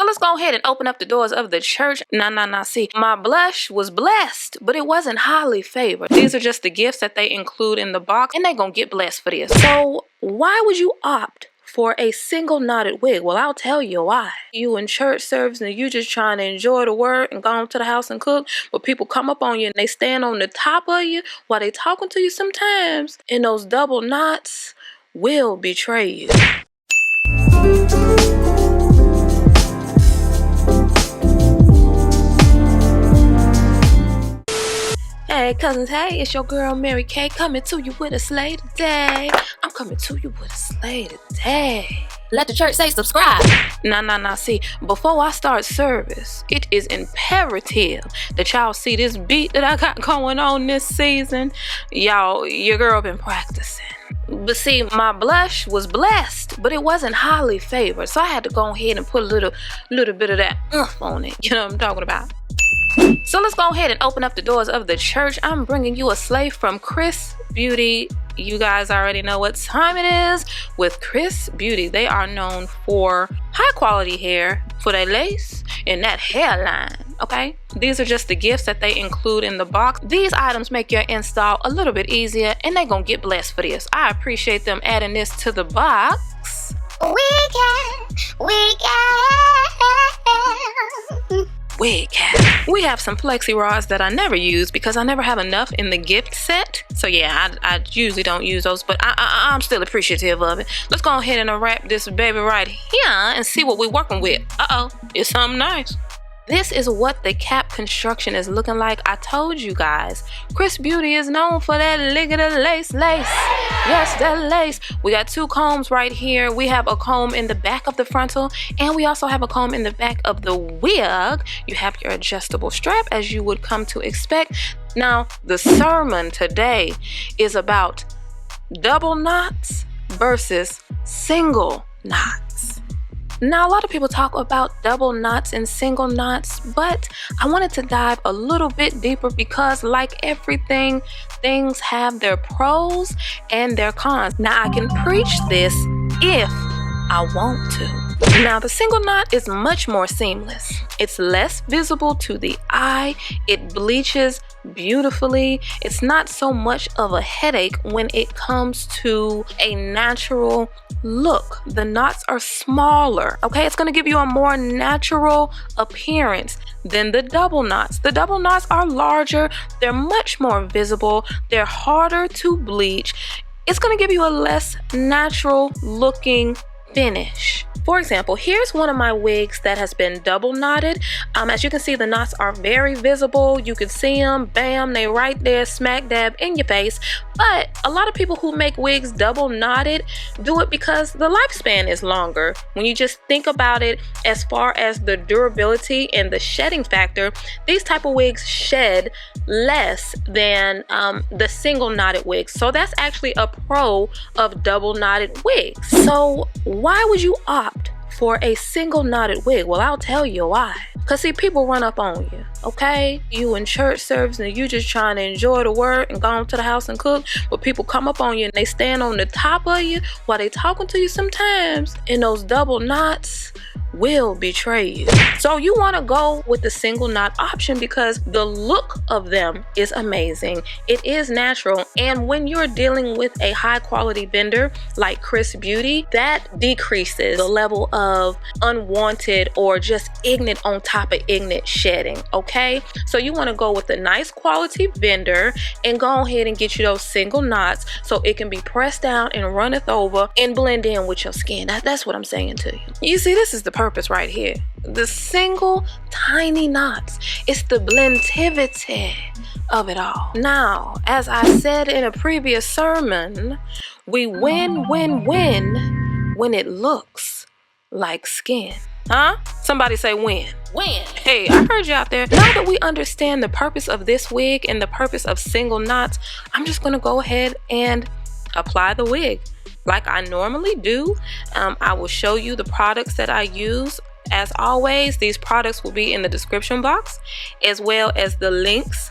let's go ahead and open up the doors of the church. Nah. See, my blush was blessed, but it wasn't highly favored. These are just the gifts that they include in the box, and they're gonna get blessed for this. So why would you opt for a single knotted wig? Well, I'll tell you why. You in church service and you just trying to enjoy the word and go on to the house and cook, but people come up on you and they stand on the top of you while they talking to you sometimes, and those double knots will betray you. Hey cousins, hey, it's your girl Mary Kay coming to you with a slay today. I'm coming to you with a slay today. Let the church say subscribe. Nah. See, before I start service, it is imperative that y'all see this beat that I got going on this season. Y'all, your girl been practicing. But see, my blush was blessed, but it wasn't highly favored. So I had to go ahead and put a little bit of that oomph on it. You know what I'm talking about? So let's go ahead and open up the doors of the church. I'm bringing you a slay from XrsBeauty. You guys already know what time it is with XrsBeauty. They are known for high quality hair, for their lace and that hairline, okay? These are just the gifts that they include in the box. These items make your install a little bit easier, and they're gonna get blessed for this. I appreciate them adding this to the box. We have some flexi rods that I never use because I never have enough in the gift set. So yeah, I usually don't use those, but I'm still appreciative of it. Let's go ahead and unwrap this baby right here and see what we're working with. It's something nice. This is what the cap construction is looking like. I told you guys, XrsBeauty is known for that liggity lace. Yes, that lace. We got two combs right here. We have a comb in the back of the frontal, and we also have a comb in the back of the wig. You have your adjustable strap, as you would come to expect. Now, the sermon today is about double knots versus single knots. Now, a lot of people talk about double knots and single knots, but I wanted to dive a little bit deeper because, like everything, things have their pros and their cons. Now, I can preach this if I want to. Now, the single knot is much more seamless. It's less visible to the eye. It bleaches beautifully. It's not so much of a headache when it comes to a natural look. The knots are smaller, okay? It's gonna give you a more natural appearance than the double knots. The double knots are larger. They're much more visible. They're harder to bleach. It's gonna give you a less natural looking finish. For example, here's one of my wigs that has been double knotted. As you can see, the knots are very visible. You can see them, bam, they right there, smack dab in your face. But a lot of people who make wigs double knotted do it because the lifespan is longer. When you just think about it as far as the durability and the shedding factor, these type of wigs shed less than the single knotted wigs. So that's actually a pro of double knotted wigs. So why would you opt for a single knotted wig? Well, I'll tell you why. Because see, people run up on you, okay? You in church service and you just trying to enjoy the word and go on to the house and cook, but people come up on you and they stand on the top of you while they talking to you sometimes, and those double knots will betray you. So you want to go with the single knot option because the look of them is amazing. It is natural, and when you're dealing with a high quality vendor like XrsBeauty, that decreases the level of unwanted or just ignorant on top of ignorant shedding, okay? So you want to go with a nice quality vendor and go ahead and get you those single knots so it can be pressed down and runneth over and blend in with your skin. That's what I'm saying to you. You see, this is the purpose right here. The single tiny knots. It's the blentivity of it all. Now, as I said in a previous sermon, we win when it looks like skin. Huh? Somebody say win. Win. Hey, I heard you out there. Now that we understand the purpose of this wig and the purpose of single knots, I'm just gonna go ahead and apply the wig like I normally do. I will show you the products that I use. As always, these products will be in the description box, as well as the links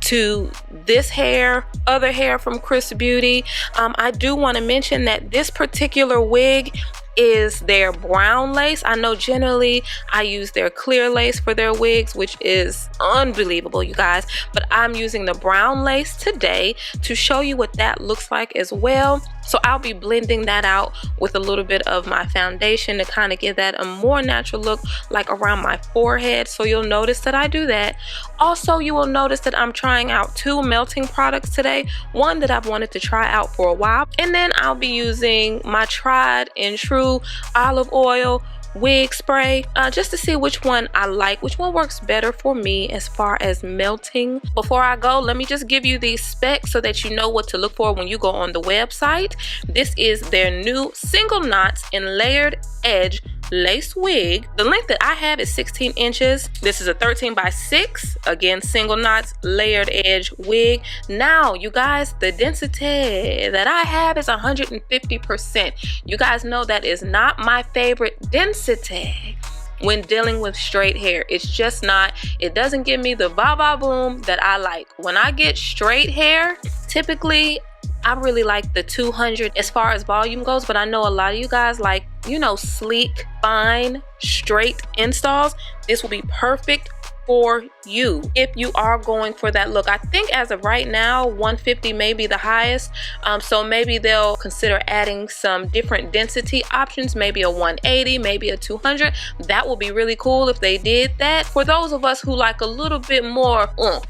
to this hair, other hair from XrsBeauty. I do want to mention that this particular wig is their brown lace. I know generally I use their clear lace for their wigs, which is unbelievable, you guys, but I'm using the brown lace today to show you what that looks like as well. So I'll be blending that out with a little bit of my foundation to kind of give that a more natural look, like around my forehead. So you'll notice that I do that. Also, you will notice that I'm trying out 2 melting products today. One that I've wanted to try out for a while, and then I'll be using my tried and true olive oil wig spray just to see which one I like, which one works better for me as far as melting. Before I go, let me just give you these specs so that you know what to look for when you go on the website. This is their new single knots in layered edge lace wig. The length that I have is 16 inches. This is a 13x6, again single knots layered edge wig. Now you guys, the density that I have is 150%. You guys know that is not my favorite density when dealing with straight hair. It's just not. It doesn't give me the ba boom that I like. When I get straight hair, typically I really like the 200 as far as volume goes, but I know a lot of you guys like, you know, sleek, fine, straight installs. This will be perfect for you if you are going for that look. I think as of right now, 150 may be the highest. So maybe they'll consider adding some different density options, maybe a 180, maybe a 200. That will be really cool if they did that. For those of us who like a little bit more oomph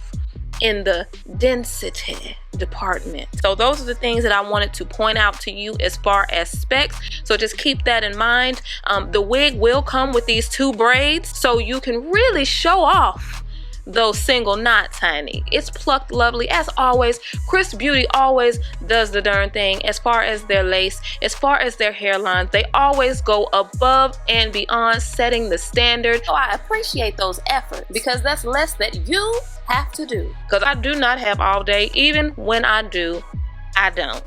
in the density department. So those are the things that I wanted to point out to you as far as specs. So just keep that in mind. The wig will come with these 2 braids, so you can really show off those single knots, honey. It's plucked lovely as always. XrsBeauty always does the darn thing as far as their lace, as far as their hairlines. They always go above and beyond, setting the standard. So I appreciate those efforts because that's less that you have to do, because I do not have all day. Even when I do, I don't.